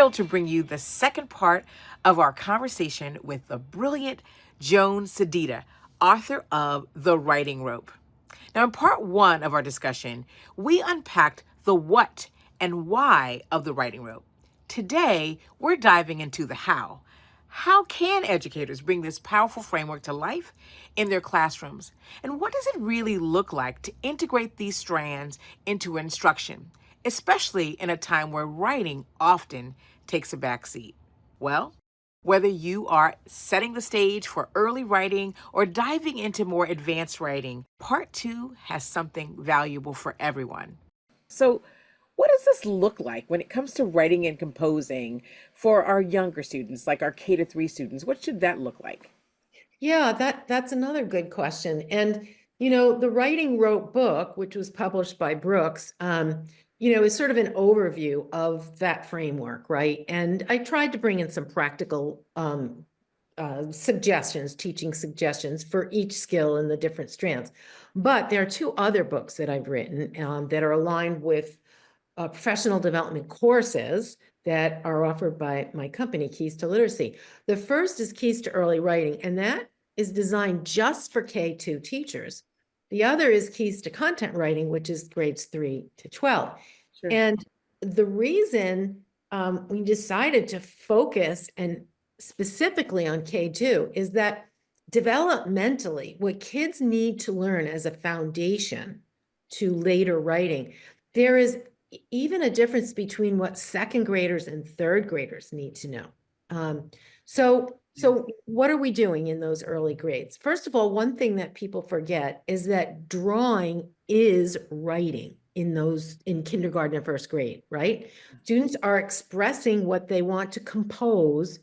thrilled to bring you the second part of our conversation with the brilliant Joan Sedita, author of The Writing Rope. Now, in part one of our discussion, we unpacked the what and why of the writing rope. Today, we're diving into the how. How can educators bring this powerful framework to life in their classrooms? And what does it really look like to integrate these strands into instruction, especially in a time where writing often takes a backseat? Well, whether you are setting the stage for early writing or diving into more advanced writing, part two has something valuable for everyone. So, what does this look like when it comes to writing and composing for our younger students, like our K to 3 students? What should that look like? Yeah, that's another good question. And the Writing Rote book, which was published by Brooks, is sort of an overview of that framework, right? And I tried to bring in some practical suggestions, teaching suggestions for each skill in the different strands. But there are two other books that I've written that are aligned with professional development courses that are offered by my company, Keys to Literacy. The first is Keys to Early Writing, and that is designed just for K2 teachers. The other is Keys to Content Writing, which is grades 3 to 12. Sure. And the reason we decided to focus and specifically on K2 is that developmentally, what kids need to learn as a foundation to later writing, there is even a difference between what second graders and third graders need to know. So what are we doing in those early grades? First of all, one thing that people forget is that drawing is writing in kindergarten and first grade, right? Students are expressing what they want to compose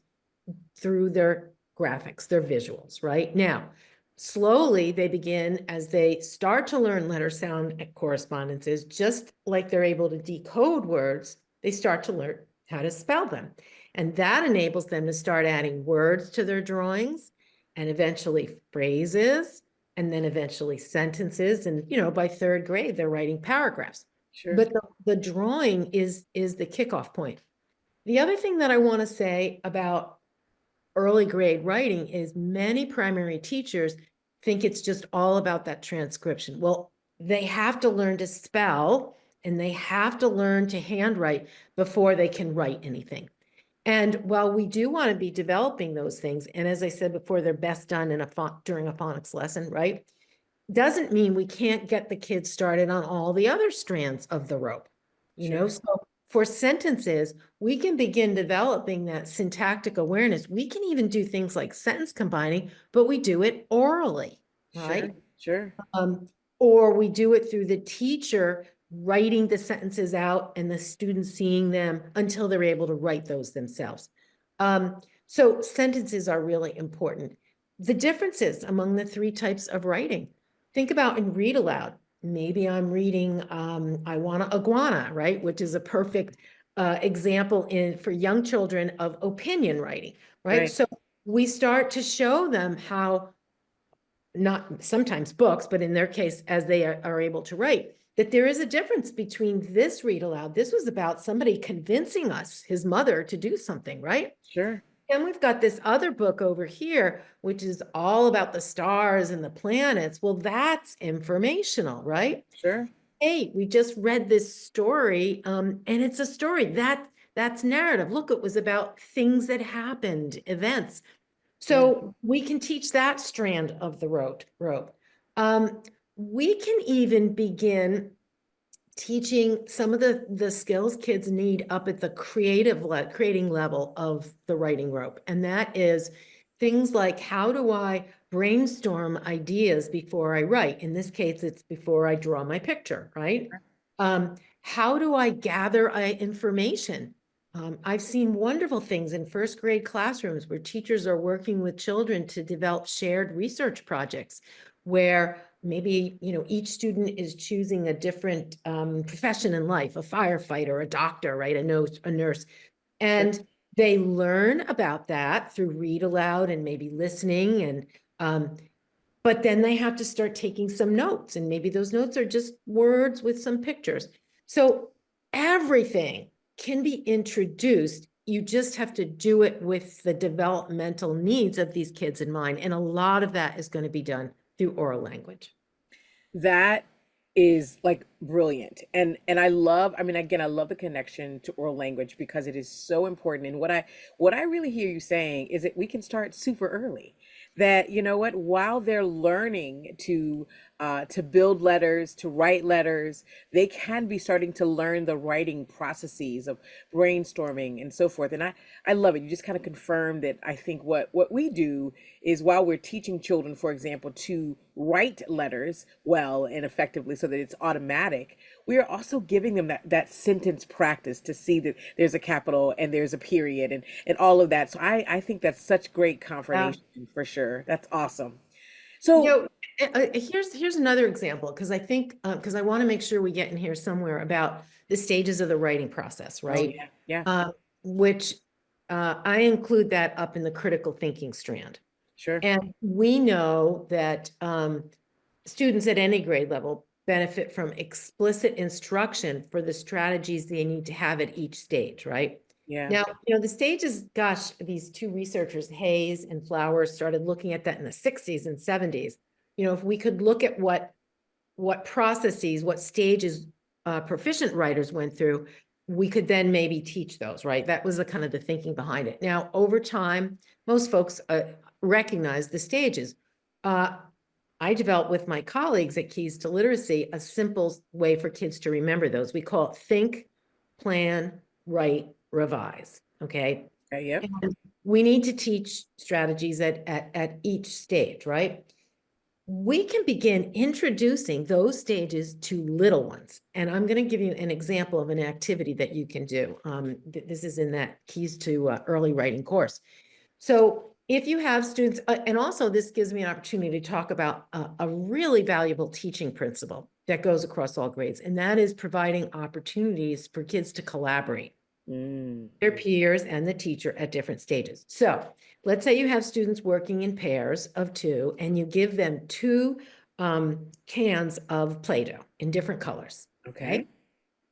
through their graphics, their visuals, right? Now, slowly they begin, as they start to learn letter sound correspondences, just like they're able to decode words, they start to learn how to spell them. And that enables them to start adding words to their drawings and eventually phrases and then eventually sentences. And, by third grade, they're writing paragraphs. Sure. But the drawing is the kickoff point. The other thing that I want to say about early grade writing is many primary teachers think it's just all about that transcription. Well, they have to learn to spell and they have to learn to handwrite before they can write anything. And while we do want to be developing those things, and as I said before, they're best done during a phonics lesson, right? Doesn't mean we can't get the kids started on all the other strands of the rope. So for sentences, we can begin developing that syntactic awareness. We can even do things like sentence combining, but we do it orally, right? Sure. Or we do it through the teacher writing the sentences out and the students seeing them until they're able to write those themselves. So sentences are really important. The differences among the three types of writing. Think about in read aloud. Maybe I'm reading I Want a Iguana, right? Which is a perfect example for young children of opinion writing, right? So we start to show them how, not sometimes books, but in their case, as they are able to write, that there is a difference between this read aloud. This was about somebody convincing his mother to do something, right? Sure. And we've got this other book over here, which is all about the stars and the planets. Well, that's informational, right? Sure. Hey, we just read this story, and it's a story that's narrative. Look, it was about things that happened, events. So we can teach that strand of the rope. We can even begin teaching some of the skills kids need up at the creating level of the writing rope. And that is things like, how do I brainstorm ideas before I write? In this case, it's before I draw my picture, right? How do I gather information? I've seen wonderful things in first grade classrooms where teachers are working with children to develop shared research projects where maybe, each student is choosing a different profession in life, a firefighter, a doctor, right? A nurse. And they learn about that through read aloud and maybe listening. And but then they have to start taking some notes, and maybe those notes are just words with some pictures. So everything can be introduced you just have to do it with the developmental needs of these kids in mind. And a lot of that is going to be done through oral language. That is like brilliant. And I love, I mean, again, I love the connection to oral language because it is so important. And what I really hear you saying is that we can start super early. That, you know what, while they're learning to build letters, to write letters, they can be starting to learn the writing processes of brainstorming and so forth. And I love it. You just kind of confirmed that. I think what we do is, while we're teaching children, for example, to write letters well and effectively so that it's automatic, we are also giving them that sentence practice to see that there's a capital and there's a period and all of that. So I think that's such great Yeah. confirmation for sure. That's awesome. You So, know, here's another example, because I think, because I want to make sure we get in here somewhere about the stages of the writing process, oh right? yeah, yeah, Which I include that up in the critical thinking strand. sure. And we know that students at any grade level benefit from explicit instruction for the strategies they need to have at each stage, right? Yeah. Now, the stages, gosh, these two researchers, Hayes and Flowers, started looking at that in the 60s and 70s. If we could look at what processes, what stages proficient writers went through, we could then maybe teach those, right? That was the kind of the thinking behind it. Now, over time, most folks recognize the stages. Uh, I developed with my colleagues at Keys to Literacy a simple way for kids to remember those. We call it think, plan, write, revise. Okay. Okay, yep. And we need to teach strategies at each stage, right? We can begin introducing those stages to little ones. And I'm going to give you an example of an activity that you can do. This is in that Keys to Early Writing course. So if you have students, and also this gives me an opportunity to talk about a really valuable teaching principle that goes across all grades, and that is providing opportunities for kids to collaborate, Mm, their peers and the teacher at different stages. So let's say you have students working in pairs of two, and you give them two cans of Play-Doh in different colors, okay. okay?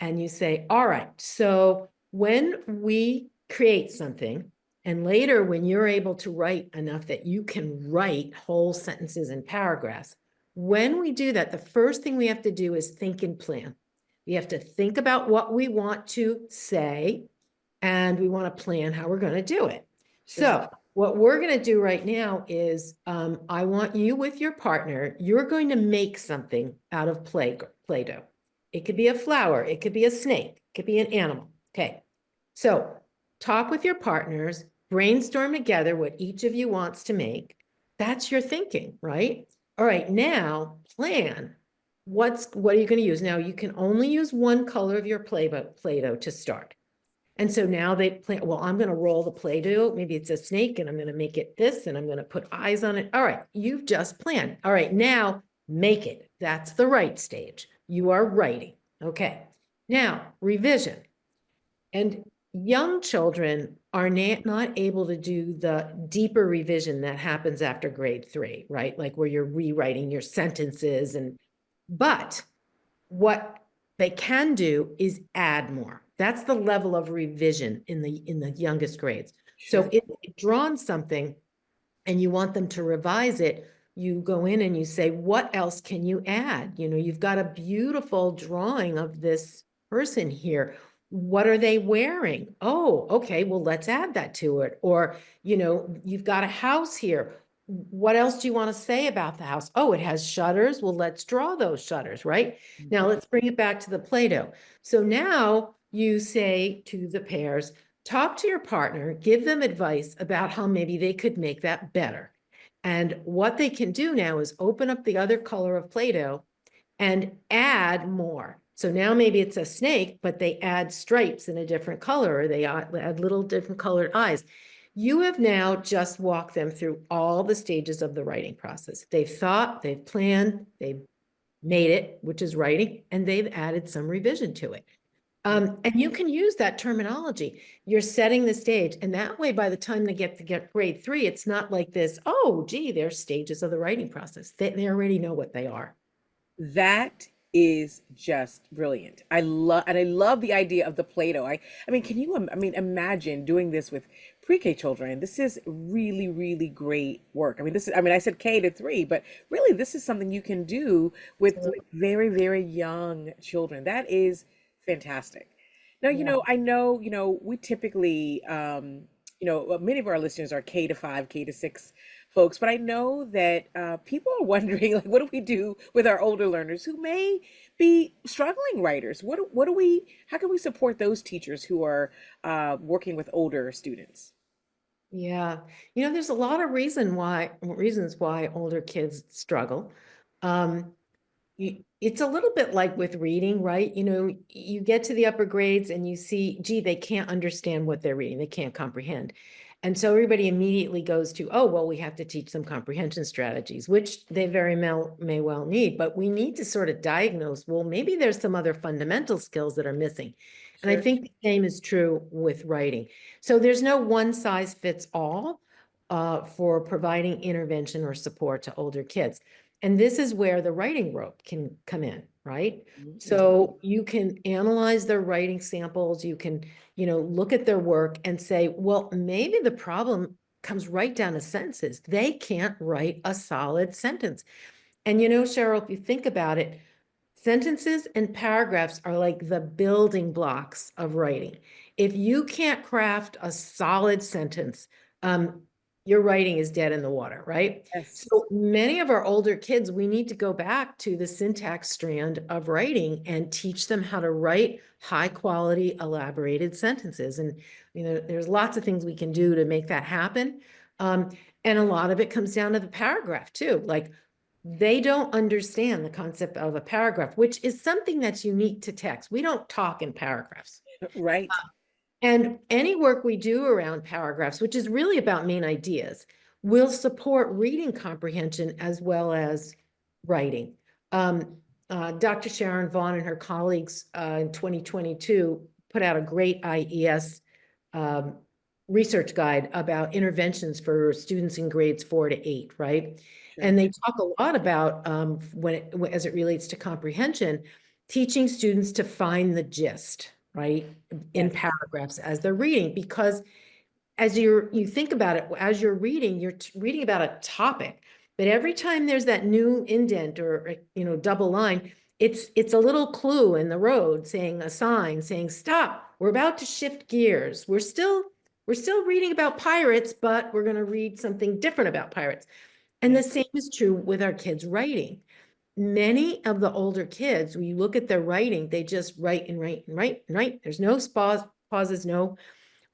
And you say, all right, so when we create something, and later when you're able to write enough that you can write whole sentences and paragraphs, when we do that, the first thing we have to do is think and plan. We have to think about what we want to say, and we want to plan how we're going to do it. This is So what we're going to do right now is I want you with your partner, you're going to make something out of Play-Doh. It could be a flower, it could be a snake, it could be an animal. Okay. So talk with your partners, brainstorm together what each of you wants to make. That's your thinking, right? All right, now plan. What are you going to use? Now you can only use one color of your Play-Doh to start. And so now they plan, well, I'm going to roll the Play-Doh. Maybe it's a snake and I'm going to make it this and I'm going to put eyes on it. All right, you've just planned. All right, now make it. That's the right stage. You are writing. Okay. Now, revision. And young children are not able to do the deeper revision that happens after grade 3, right? Like where you're rewriting your sentences but what they can do is add more. That's the level of revision in the youngest grades. So sure. if you've drawn something and you want them to revise it, you go in and you say, what else can you add? You've got a beautiful drawing of this person here. What are they wearing? Oh, okay, well, let's add that to it. Or, you've got a house here. What else do you want to say about the house? Oh, it has shutters. Well, let's draw those shutters, right? Now Mhm. let's bring it back to the Play-Doh. So now you say to the pairs, talk to your partner, give them advice about how maybe they could make that better. And what they can do now is open up the other color of Play-Doh and add more. So now maybe it's a snake, but they add stripes in a different color, or they add little different colored eyes. You have now just walked them through all the stages of the writing process. They've thought, they've planned, they've made it, which is writing, and they've added some revision to it. And you can use that terminology. You're setting the stage. And that way, by the time they get to grade 3, it's not like this, oh, gee, there's stages of the writing process. They already know what they are. That is just brilliant. I love the idea of the Play-Doh. I mean, can you I mean imagine doing this with pre-K children? This is really really great work. I mean, this is I mean, I said K to 3, but really this is something you can do with very very young children. That is fantastic. Now, Yeah. I know, we typically many of our listeners are K to 5, K to 6 folks, but I know that people are wondering, like, what do we do with our older learners who may be struggling writers? How can we support those teachers who are working with older students? Yeah. There's a lot of reasons why older kids struggle. Um, it's a little bit like with reading, right? You get to the upper grades and you see, gee, they can't understand what they're reading. They can't comprehend. And so everybody immediately goes to, oh, well, we have to teach them comprehension strategies, which they may well need, but we need to sort of diagnose, well, maybe there's some other fundamental skills that are missing. And I Sure. think the same is true with writing. So there's no one size fits all for providing intervention or support to older kids. And this is where the writing rope can come in, right? Mhm. So you can analyze their writing samples, you can, look at their work and say, well, maybe the problem comes right down to sentences. They can't write a solid sentence. And Cheryl, if you think about it, sentences and paragraphs are like the building blocks of writing. If you can't craft a solid sentence, um, your writing is dead in the water, right? Yes. So many of our older kids, we need to go back to the syntax strand of writing and teach them how to write high quality, elaborated sentences. And there's lots of things we can do to make that happen. Um, and a lot of it comes down to the paragraph too. Like, they don't understand the concept of a paragraph, which is something that's unique to text. We don't talk in paragraphs. Right. And any work we do around paragraphs, which is really about main ideas, will support reading comprehension as well as writing. Dr. Sharon Vaughn and her colleagues in 2022 put out a great IES um, research guide about interventions for students in grades 4 to 8, right? Sure. And they talk a lot about as it relates to comprehension, teaching students to find the gist, right, in Yes. paragraphs as they're reading, because you think about it, as you're reading, you're reading about a topic, but every time there's that new indent or double line, it's a little clue in the road, saying, a sign saying, stop, we're about to shift gears. We're still reading about pirates, but we're going to read something different about pirates. And Yeah. the same is true with our kids writing. Many of the older kids, when you look at their writing, they just write and write and write and write. There's no pauses, no,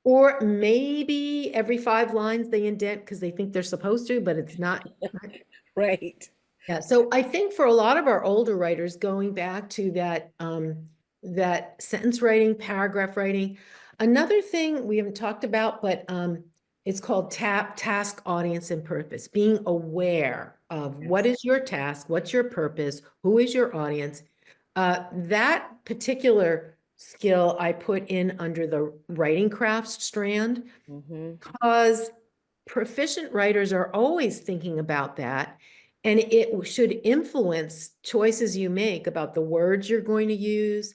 or maybe every 5 lines they indent because they think they're supposed to, but it's not. Right. Yeah, so I think for a lot of our older writers, going back to that sentence writing, paragraph writing, another thing we haven't talked about, but it's called task, audience, and purpose. Being aware of what Yes. is your task, what's your purpose, who is your audience. That particular skill I put in under the writing crafts strand, Hmm. because proficient writers are always thinking about that. And it should influence choices you make about the words you're going to use,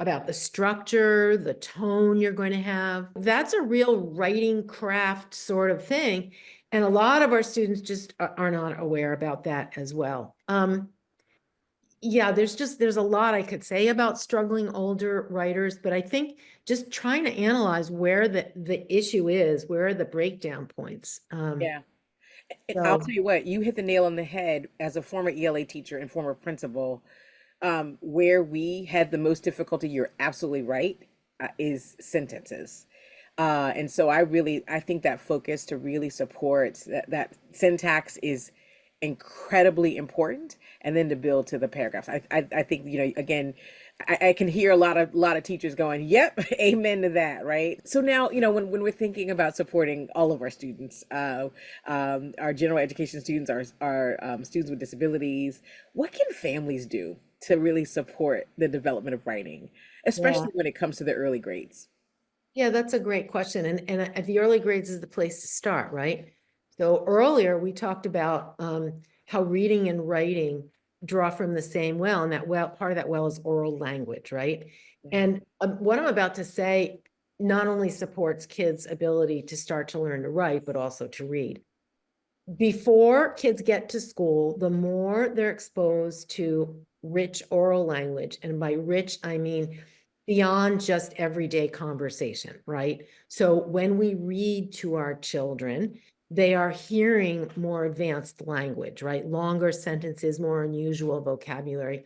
about the structure, the tone you're going to have. That's a real writing craft sort of thing. And a lot of our students just are not aware about that as well. Yeah, there's a lot I could say about struggling older writers, but I think just trying to analyze where the issue is, where are the breakdown points. Yeah. And I'll So tell you what, you hit the nail on the head as a former ELA teacher and former principal. Where we had the most difficulty, you're absolutely right, is sentences. And so I think that focus to really support that syntax is incredibly important, and then to build to the paragraphs. I think, again, I can hear a lot of teachers going, "Yep, amen to that." Right. So now, when we're thinking about supporting all of our students, our general education students, our students with disabilities, what can families do to really support the development of writing, yeah, especially when it comes to the early grades? yeah, that's a great question. And at the early grades is the place to start, right? So earlier we talked about how reading and writing draw from the same well, and that well, part of that well is oral language, right? Yeah. And what I'm about to say not only supports kids' ability to start to learn to write, but also to read. Before kids get to school, the more they're exposed to rich oral language, and by rich, I mean beyond just everyday conversation, right? So when we read to our children, they are hearing more advanced language, right? Longer sentences, more unusual vocabulary.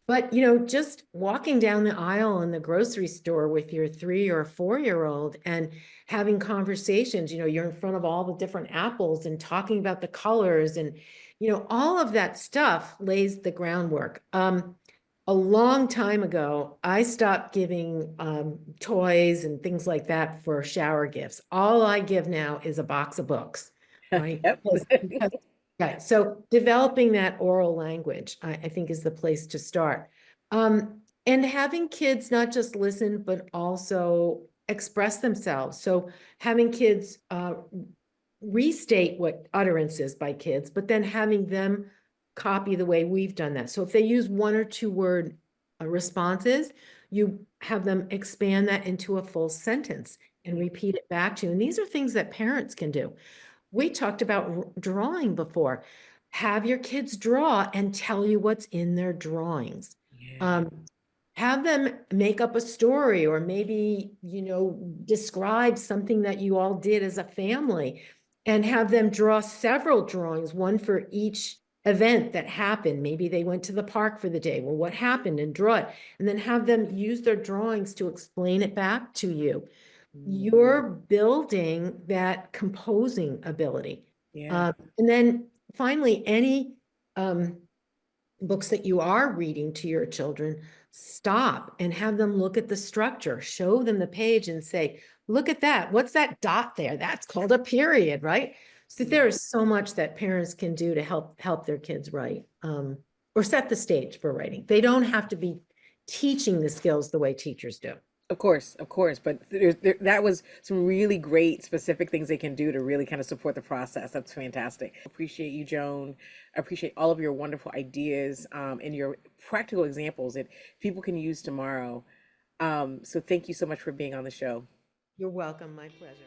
But, just walking down the aisle in the grocery store with your 3 or 4-year-old and having conversations, you're in front of all the different apples and talking about the colors and, all of that stuff lays the groundwork. A long time ago, I stopped giving toys and things like that for shower gifts. All I give now is a box of books, right? Yep. Because right. So developing that oral language, I think, is the place to start. And having kids not just listen, but also express themselves. So having kids restate what utterance is by kids, but then having them copy the way we've done that. So if they use 1 or 2 word responses, you have them expand that into a full sentence and repeat it back to you. And these are things that parents can do. We talked about drawing before. Have your kids draw and tell you what's in their drawings. Yeah. Um, have them make up a story, or maybe, describe something that you all did as a family, and have them draw several drawings, one for each event that happened. Maybe they went to the park for the day. Well, what happened? And draw it. And then have them use their drawings to explain it back to you. Mm. You're building that composing ability. Yeah. And then finally, any books that you are reading to your children, stop and have them look at the structure, show them the page and say, look at that. What's that dot there? That's called a period, right? So Yeah. there is so much that parents can do to help their kids write, or set the stage for writing. They don't have to be teaching the skills the way teachers do. Of course, but that was some really great specific things they can do to really kind of support the process. That's fantastic. Appreciate you, Joan. I appreciate all of your wonderful ideas and your practical examples that people can use tomorrow. So thank you so much for being on the show. You're welcome. My pleasure.